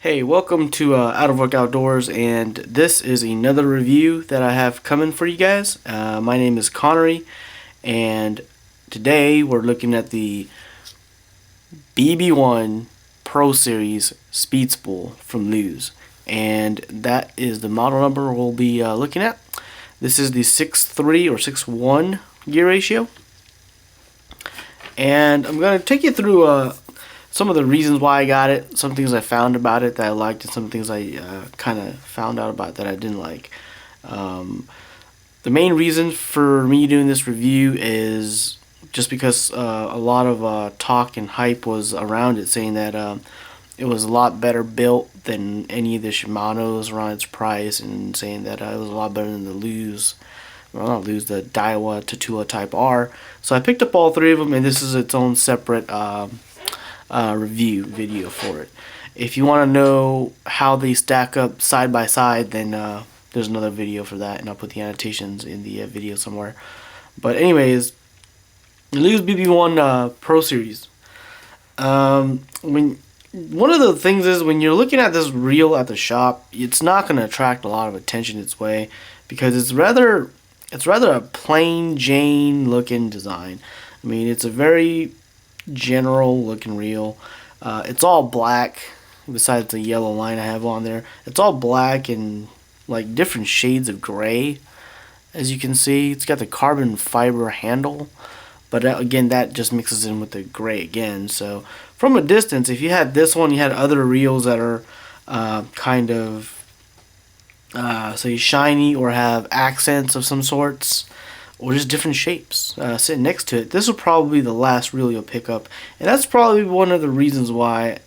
Hey, welcome to Out of Work Outdoors, and this is another review that I have coming for you guys. My name is Connery, and today we're looking at the BB1 Pro Series Speed Spool from Lews, and that is the model number we'll be looking at. This is the 6.3 or 6.1 gear ratio, and I'm going to take you through some of the reasons why I got it, some things I found about it that I liked, and some things I kind of found out about that I didn't like. The main reason for me doing this review is just because a lot of talk and hype was around it, saying that it was a lot better built than any of the Shimano's around its price, and saying that it was a lot better than the Lews. Well, not Lews, the Daiwa Tatula Type R. So I picked up all three of them, and this is its own separate review video for it. If you want to know how they stack up side by side, then there's another video for that, and I'll put the annotations in the video somewhere. But anyways, the Lews BB1 Pro Series. One of the things is, when you're looking at this reel at the shop, it's not going to attract a lot of attention its way, because it's rather a plain Jane looking design. I mean, it's a very general looking reel. It's all black, besides the yellow line I have on there. It's all black and like different shades of gray, as you can see. It's got the carbon fiber handle, but again, that just mixes in with the gray again. So from a distance, if you had this one, you had other reels that are kind of say shiny or have accents of some sorts, or just different shapes sitting next to it. This will probably be the last reel you'll pick up, and that's probably one of the reasons why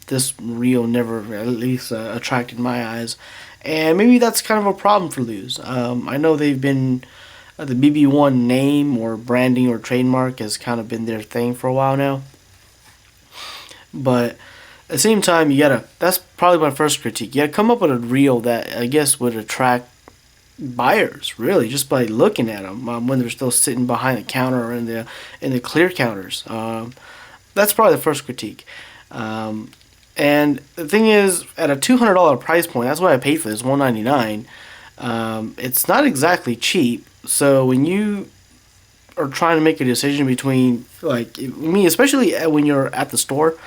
this reel never at least attracted my eyes, and maybe that's kind of a problem for Lews. I know they've been the BB1 name or branding or trademark has kind of been their thing for a while now, but at the same time, that's probably my first critique. You gotta come up with a reel that I guess would attract buyers, really, just by looking at them when they're still sitting behind the counter or in the clear counters. That's probably the first critique. And the thing is, at a $200 price point, that's what I paid for this, $199. It's not exactly cheap. So when you are trying to make a decision between, like me, especially when you're at the store,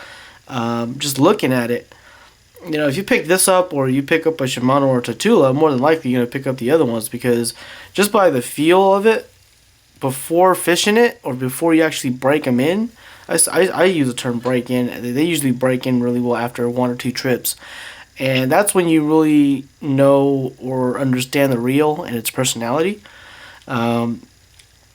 just looking at it, if you pick this up or you pick up a Shimano or Tatula, more than likely you're going to pick up the other ones, because just by the feel of it, before fishing it or before you actually break them in, I use the term break in. They usually break in really well after one or two trips, and that's when you really know or understand the reel and its personality. But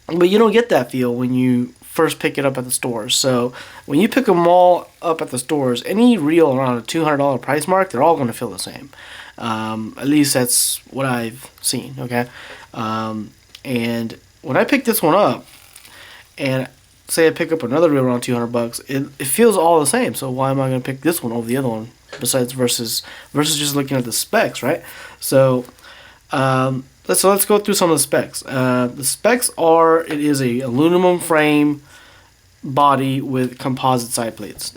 you don't get that feel when you first pick it up at the stores. So when you pick them all up at the stores, any reel around a $200 price mark, they're all going to feel the same. At least that's what I've seen. Okay, and when I pick this one up, and say I pick up another reel around $200, it feels all the same. So why am I going to pick this one over the other one? Besides versus just looking at the specs, right? So let's go through some of the specs. The specs are, it is a aluminum frame body with composite side plates.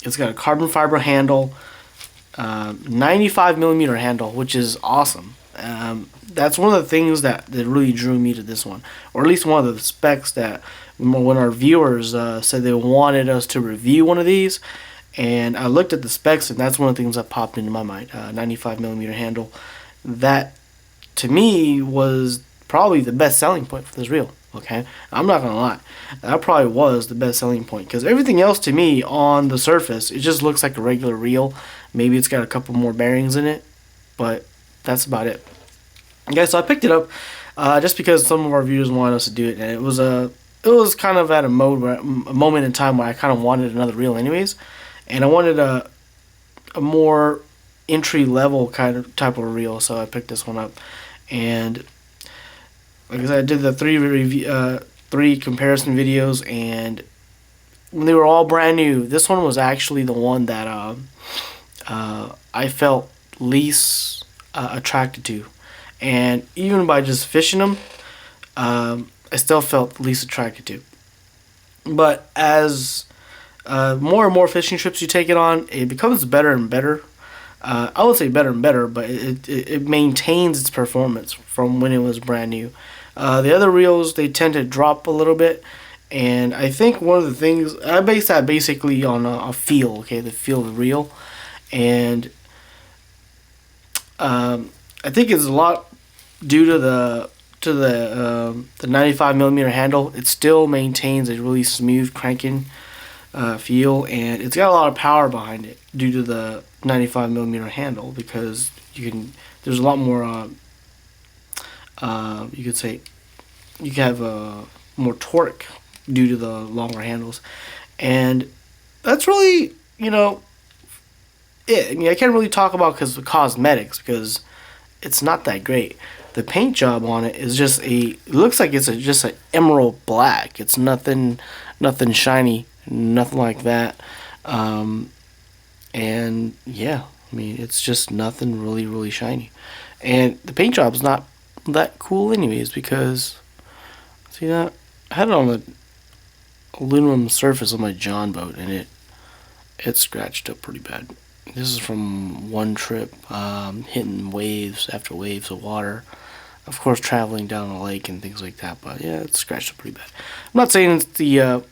It's got a carbon fiber handle, 95 millimeter handle, which is awesome. That's one of the things that really drew me to this one, or at least one of the specs that when our viewers said they wanted us to review one of these, and I looked at the specs, and that's one of the things that popped into my mind. 95 millimeter handle. That, to me, was probably the best selling point for this reel. Okay, I'm not gonna lie, that probably was the best selling point, because everything else to me on the surface, it just looks like a regular reel. Maybe it's got a couple more bearings in it, but that's about it. Okay, so I picked it up just because some of our viewers wanted us to do it, and it was kind of at a moment in time where I kind of wanted another reel anyways, and I wanted a more entry level type of reel, so I picked this one up. And like I said, I did the three comparison videos, and when they were all brand new, this one was actually the one that I felt least attracted to, and even by just fishing them, I still felt least attracted to. But as More and more fishing trips you take it on, it becomes better and better. I would say better and better, but it maintains its performance from when it was brand new. The other reels, they tend to drop a little bit, and I think one of the things I base that basically on a feel. Okay, the feel of the reel, and I think it's a lot due to the 95 millimeter handle. It still maintains a really smooth cranking feel, and it's got a lot of power behind it due to the 95 millimeter handle, because there's a lot more you could say you can have more torque due to the longer handles, and that's really it. I mean, I can't really talk about because of cosmetics, because it's not that great. The paint job on it is just it looks like it's just an emerald black. It's nothing shiny, nothing like that. And yeah, I mean, it's just nothing really shiny. And the paint job's not that cool anyways, because see that? I had it on the aluminum surface on my John boat, and it scratched up pretty bad. This is from one trip, hitting waves after waves of water. Of course, traveling down a lake and things like that, but yeah, it's scratched up pretty bad. I'm not saying it's the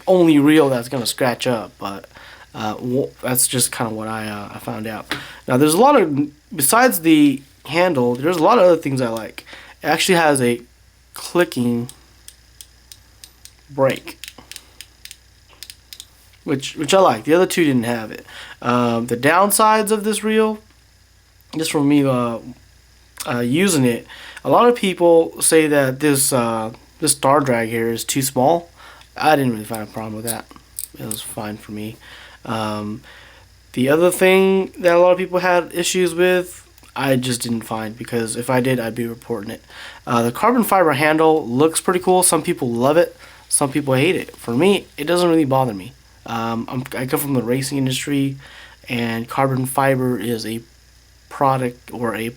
only reel that's going to scratch up, but that's just kind of what I found out. Now, there's a lot of, besides the handle, there's a lot of other things I like. It actually has a clicking brake, which I like. The other two didn't have it. The downsides of this reel, just from me using it, a lot of people say that this star drag here is too small. I didn't really find a problem with that. It was fine for me. The other thing that a lot of people had issues with, I just didn't find, because if I did, I'd be reporting it. The carbon fiber handle looks pretty cool. Some people love it. Some people hate it. For me, it doesn't really bother me. I come from the racing industry, and carbon fiber is a product or a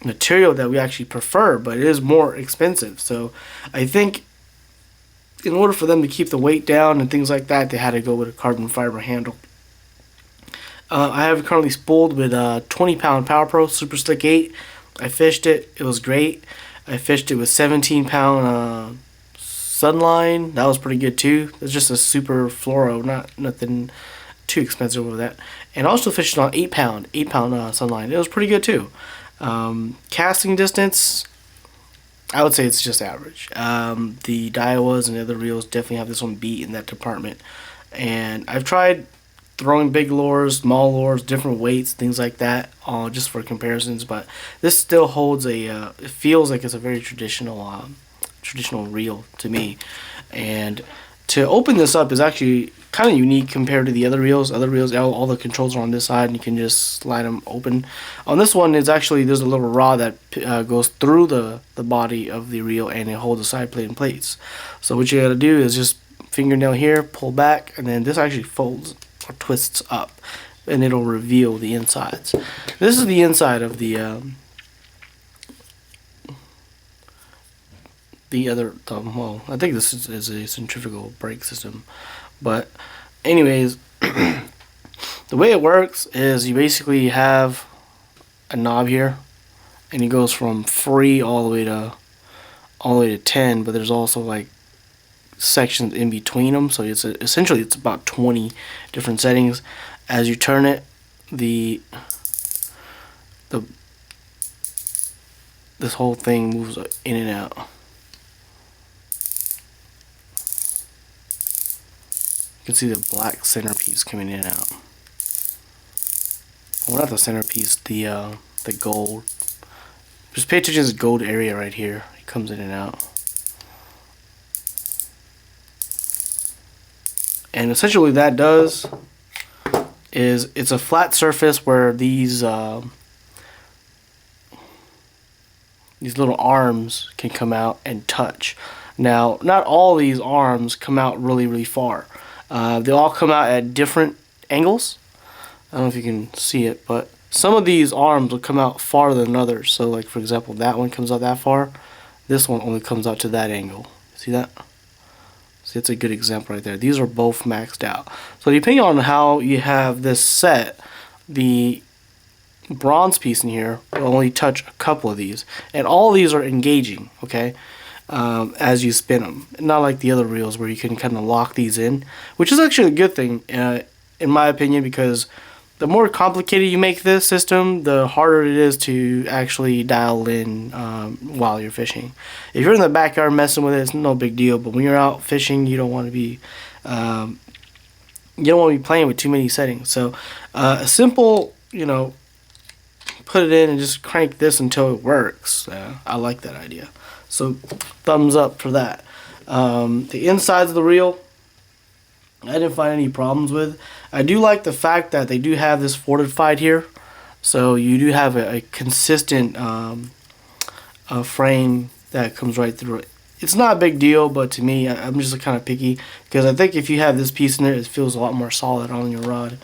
material that we actually prefer, but it is more expensive. So I think in order for them to keep the weight down and things like that, they had to go with a carbon fiber handle. I have currently spooled with a 20-pound Power Pro Super Slick 8. I fished it. It was great. I fished it with 17-pound Sunline. That was pretty good too. It's just a super fluoro, nothing too expensive with that. And also fished on 8-pound Sunline. It was pretty good too. Casting distance, I would say it's just average. The Daiwas and the other reels definitely have this one beat in that department. And I've tried throwing big lures, small lures, different weights, things like that, just for comparisons. But this still holds it feels like it's a very traditional reel to me. And to open this up is actually kind of unique compared to the other reels. Other reels, all the controls are on this side, and you can just slide them open. On this one, it's actually, there's a little rod that goes through the body of the reel, and it holds the side plate in place. So what you got to do is just fingernail here, pull back, and then this actually folds or twists up, and it'll reveal the insides. This is the inside of the well, I think this is a centrifugal brake system, but anyways, the way it works is you basically have a knob here, and it goes from free all the way to 10, but there's also like sections in between them, so essentially it's about 20 different settings. As you turn it, this whole thing moves in and out. You can see the black centerpiece coming in and out. Well, not the centerpiece, the gold. Just pay attention to this gold area right here. It comes in and out. And essentially what that does is it's a flat surface where these little arms can come out and touch. Now, not all these arms come out really far. They all come out at different angles. I don't know if you can see it, but some of these arms will come out farther than others. So like, for example, that one comes out that far. This one only comes out to that angle. See that? it's a good example right there. These are both maxed out. So depending on how you have this set, the bronze piece in here will only touch a couple of these, and all of these are engaging, okay, as you spin them. Not like the other reels where you can kind of lock these in, which is actually a good thing in my opinion, because the more complicated you make this system, the harder it is to actually dial in while you're fishing. If you're in the backyard messing with it, it's no big deal. But when you're out fishing, you don't want to be playing with too many settings. So a simple, put it in and just crank this until it works. I like that idea. So thumbs up for that. The insides of the reel, I didn't find any problems with. I do like the fact that they do have this fortified here, so you do have a consistent frame that comes right through it. It's not a big deal, but to me, I'm just kind of picky, because I think if you have this piece in there, it feels a lot more solid on your rod.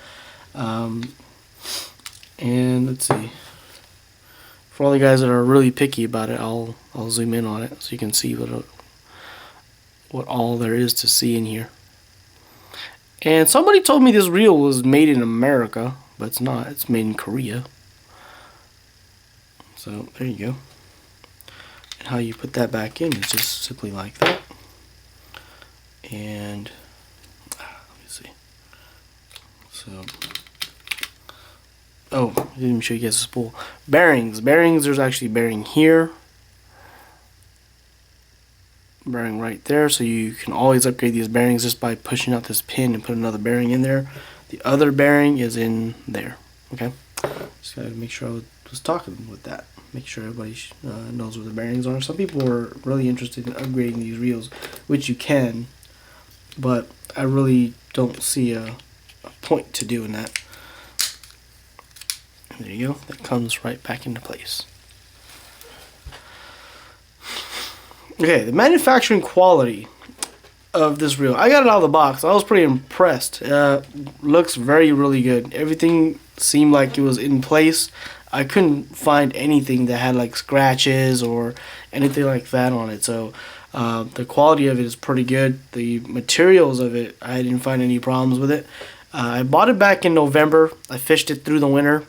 And let's see. For all the guys that are really picky about it, I'll zoom in on it so you can see what all there is to see in here. And somebody told me this reel was made in America, but it's not. It's made in Korea. So there you go. And how you put that back in is just simply like that. And let me see. So, oh, I didn't even show you guys the spool. Bearings. Bearings. There's actually a bearing here. Bearing right there, so you can always upgrade these bearings just by pushing out this pin and put another bearing in there. The other bearing is in there. Okay, just gotta make sure I was talking with that. Make sure everybody knows where the bearings are. Some people are really interested in upgrading these reels, which you can, but I really don't see a point to doing that. And there you go. That comes right back into place. Okay, the manufacturing quality of this reel. I got it out of the box. I was pretty impressed. Looks really good. Everything seemed like it was in place. I couldn't find anything that had like scratches or anything like that on it. So the quality of it is pretty good. The materials of it, I didn't find any problems with it. I bought it back in November. I fished it through the winter.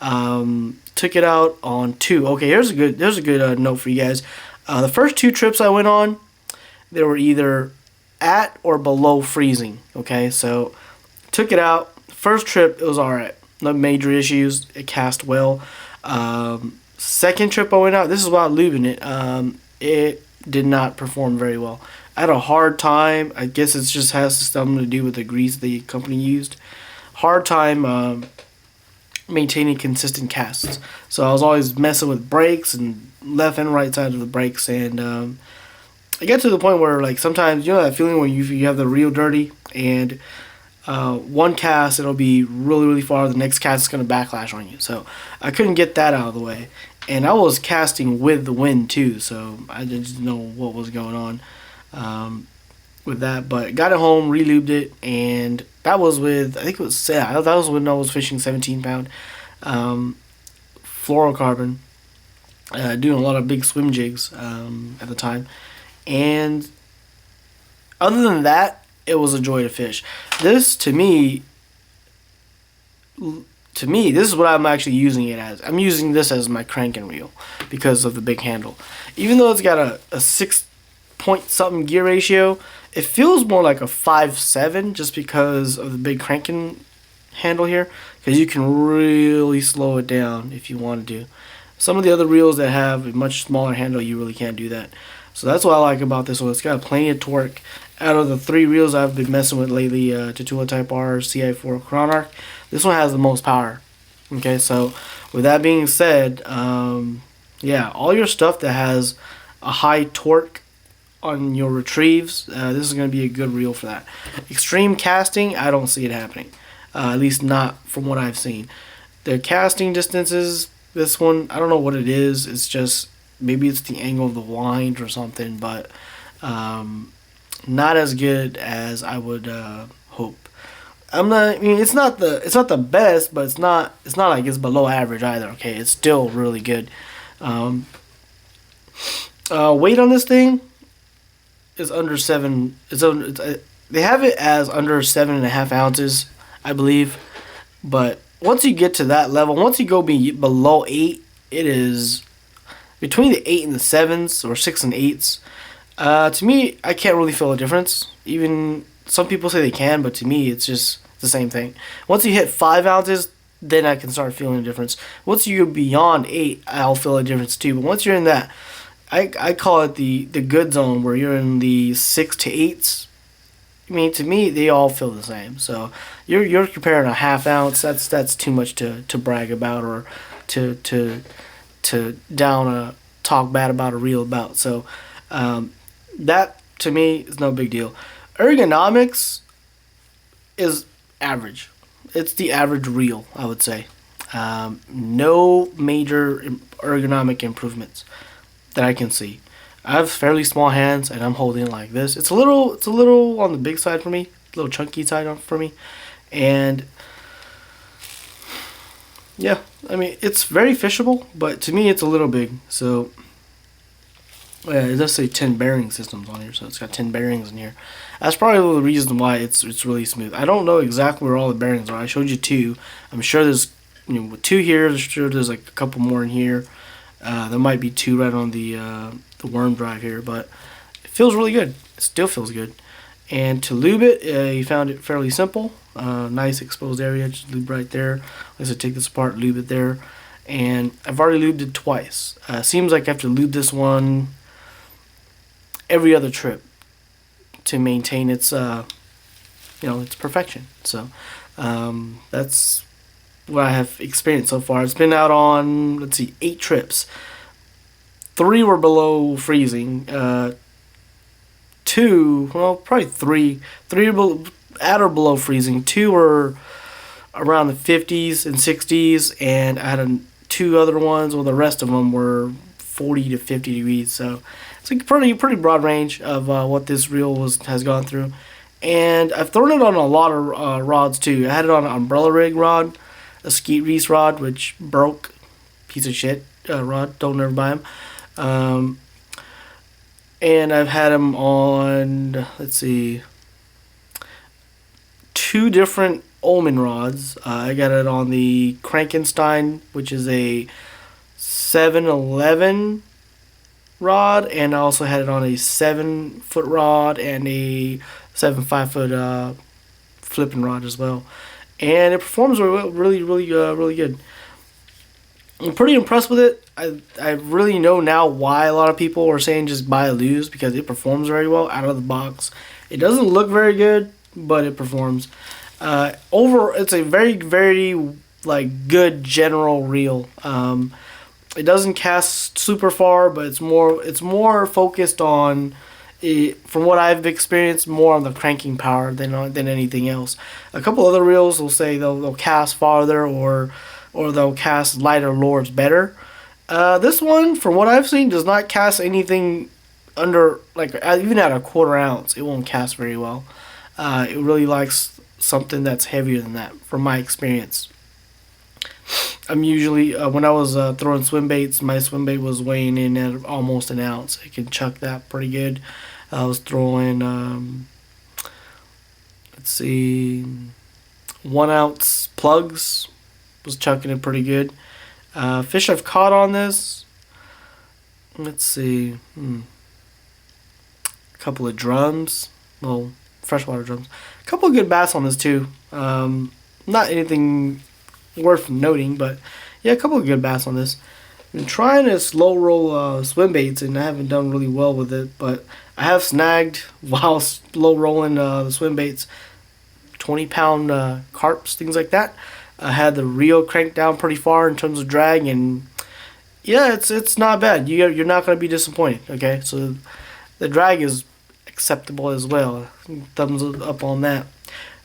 Took it out on 2. Okay, here's a good note for you guys. The first 2 trips I went on, they were either at or below freezing. Okay, so took it out. First trip, it was alright. No major issues. It cast well. Second trip I went out, this is without lubing it. It did not perform very well. I had a hard time. I guess it just has something to do with the grease the company used. Hard time maintaining consistent casts. So I was always messing with brakes and left and right side of the brakes, and I get to the point where, like, sometimes, that feeling when you have the reel dirty, and one cast it'll be really far, the next cast is going to backlash on you. So I couldn't get that out of the way, and I was casting with the wind too, so I didn't know what was going on with that. But got it home, relubed it, and that was with, I think it was, that was when I was fishing 17-pound fluorocarbon. Doing a lot of big swim jigs at the time, and other than that, it was a joy to fish. This to me, this is what I'm actually using it as. I'm using this as my cranking reel because of the big handle. Even though it's got a 6-point-something gear ratio, it feels more like a 5.7 just because of the big cranking handle here, because you can really slow it down if you want to. Some of the other reels that have a much smaller handle, you really can't do that. So that's what I like about this one. It's got plenty of torque. Out of the 3 reels I've been messing with lately, Tatula Type R, CI4, Chronarch, this one has the most power. Okay, so with that being said, yeah, all your stuff that has a high torque on your retrieves, this is going to be a good reel for that. Extreme casting, I don't see it happening. At least not from what I've seen. The casting distances, this one, I don't know what it is. It's just, maybe it's the angle of the wind or something, but not as good as I would hope. It's not the best, but it's not like it's below average either. Okay, it's still really good. Weight on this thing, is under seven. They have it as under 7.5 ounces, I believe. But once you get to that level, once you go below 8, it is between the 8 and the 7s, or 6 and 8s. To me, I can't really feel a difference. Even some people say they can, but to me, it's just the same thing. Once you hit 5 ounces, then I can start feeling a difference. Once you go beyond 8, I'll feel a difference too. But once you're in that, I call it the good zone, where you're in the 6 to 8s. I mean, to me, they all feel the same. So you're comparing a half ounce. That's too much to brag about, or to talk bad about or reel about. So that to me is no big deal. Ergonomics is average. It's the average reel, I would say. No major ergonomic improvements that I can see. I have fairly small hands, and I'm holding it like this. It's a little on the big side for me, a little chunky side for me, and yeah, I mean, it's very fishable, but to me, it's a little big. So yeah, it does say 10 bearing systems on here, so it's got 10 bearings in here. That's probably the reason why it's really smooth. I don't know exactly where all the bearings are. I showed you 2. I'm sure there's, with 2 here. I'm sure there's like a couple more in here. There might be 2 right on the worm drive here, but it feels really good. It still feels good. And to lube it, you found it fairly simple. Nice exposed area, just lube right there. Like I said, take this apart, lube it there. And I've already lubed it twice. Seems like I have to lube this one every other trip to maintain its its perfection. So that's what I have experienced so far. It's been out on, let's see, 8 trips. 3 were below freezing. 2, well, probably 3. 3 were at or below freezing. 2 were around the 50s and 60s, and I had 2 other ones. Well, the rest of them were 40 to 50 degrees. So it's a pretty broad range of what this reel has gone through. And I've thrown it on a lot of rods too. I had it on an umbrella rig rod, a skeet reese rod, which broke, piece of shit rod. Don't ever buy them. And I've had them on, let's see, 2 different Ullman rods. I got it on the Frankenstein, which is a 711 rod, and I also had it on a 7-foot rod and a 7.5-foot flipping rod as well. And it performs really good. I'm pretty impressed with it. I really know now why a lot of people are saying just buy a Lews, because it performs very well out of the box. It doesn't look very good, but it performs. It's a very good general reel. It doesn't cast super far, but it's more focused on, from what I've experienced, more on the cranking power than anything else. A couple other reels will say they'll cast farther, or they'll cast lighter lures better. This one, from what I've seen, does not cast anything under, like, even at a 1/4 ounce. It won't cast very well. It really likes something that's heavier than that, from my experience. I'm usually, when I was throwing swim baits, my swim bait was weighing in at almost an ounce. I can chuck that pretty good. I was throwing, let's see, 1 ounce plugs. Was chucking it pretty good. Fish I've caught on this, let's see, a couple of drums, well, freshwater drums. A couple of good bass on this too. Not anything worth noting, but yeah, a couple of good bass on this. I've been trying to slow roll swim baits, and I haven't done really well with it, but I have snagged, while slow rolling the swim baits, 20-pound carps, things like that. I had the reel cranked down pretty far in terms of drag, and yeah, it's not bad. You're not going to be disappointed. Okay, so the drag is acceptable as well. Thumbs up on that.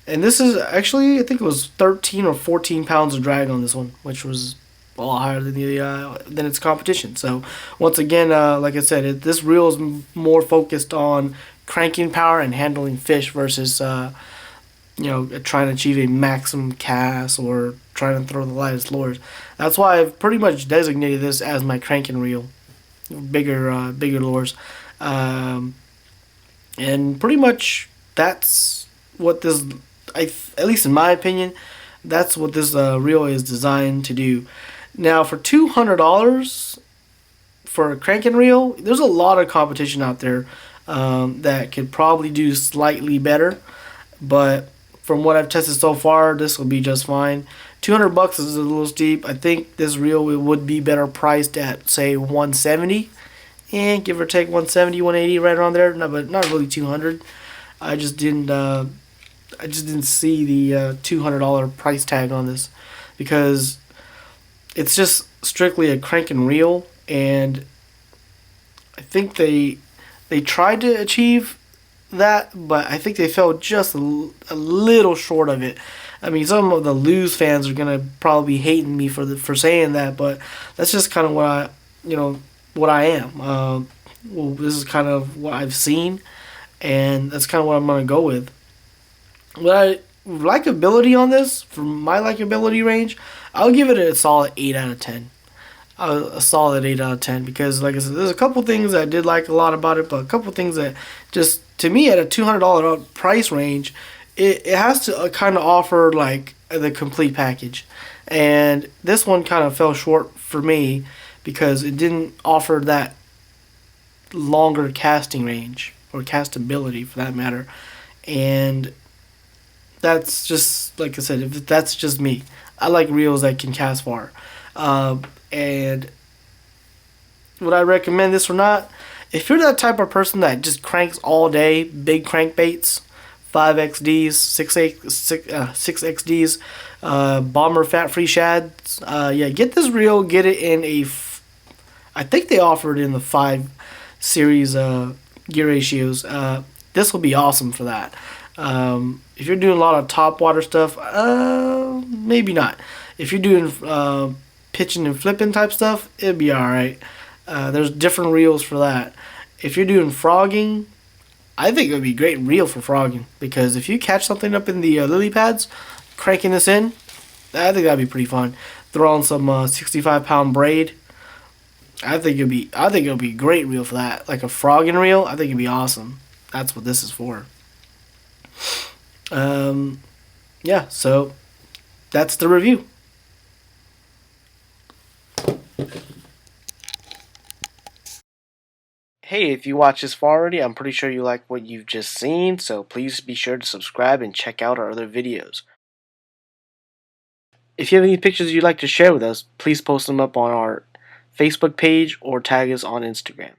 And this is actually, I think it was 13 or 14 pounds of drag on this one, which was a lot higher than its competition. So once again, like I said, this reel is more focused on cranking power and handling fish versus trying to achieve a maximum cast or trying to throw the lightest lures. That's why I've pretty much designated this as my cranking reel, bigger lures. And pretty much that's what this, at least in my opinion, that's what this reel is designed to do. Now for $200 for a cranking reel, there's a lot of competition out there that could probably do slightly better. But from what I've tested so far, this will be just fine. $200 is a little steep. I think this reel would be better priced at say 170, and give or take 170, 180, right around there. No, but not really 200. I just didn't. I just didn't see the $200 price tag on this because it's just strictly a crank and reel, and I think they tried to achieve that, but I think they fell just a little short of it. I mean, some of the Lews fans are gonna probably be hating me for saying that, but that's just kind of what what I am. Well, this is kind of what I've seen, and that's kind of what I'm gonna go with. What I likability on this, from my likability range, I'll give it a solid 8 out of 10. A solid 8 out of 10, because like I said, there's a couple things that I did like a lot about it, but a couple things that just to me at a $200 price range, it has to kind of offer like the complete package, and this one kind of fell short for me because it didn't offer that longer casting range or castability for that matter, and that's just like I said. If that's just me, I like reels that can cast far. And would I recommend this or not? If you're that type of person that just cranks all day, big crankbaits, 5XDs, 6XDs, bomber fat-free shads, yeah, get this reel. Get it in I think they offered in the 5 series gear ratios. This will be awesome for that. If you're doing a lot of top water stuff, maybe not. If you're doing pitching and flipping type stuff, it'd be alright. There's different reels for that. If you're doing frogging, I think it would be a great reel for frogging, because if you catch something up in the lily pads, cranking this in, I think that'd be pretty fun. Throw on some 65-pound braid. I think it'll be a great reel for that. Like a frogging reel, I think it'd be awesome. That's what this is for. Yeah, so that's the review. Hey, if you watched this far already, I'm pretty sure you like what you've just seen, so please be sure to subscribe and check out our other videos. If you have any pictures you'd like to share with us, please post them up on our Facebook page or tag us on Instagram.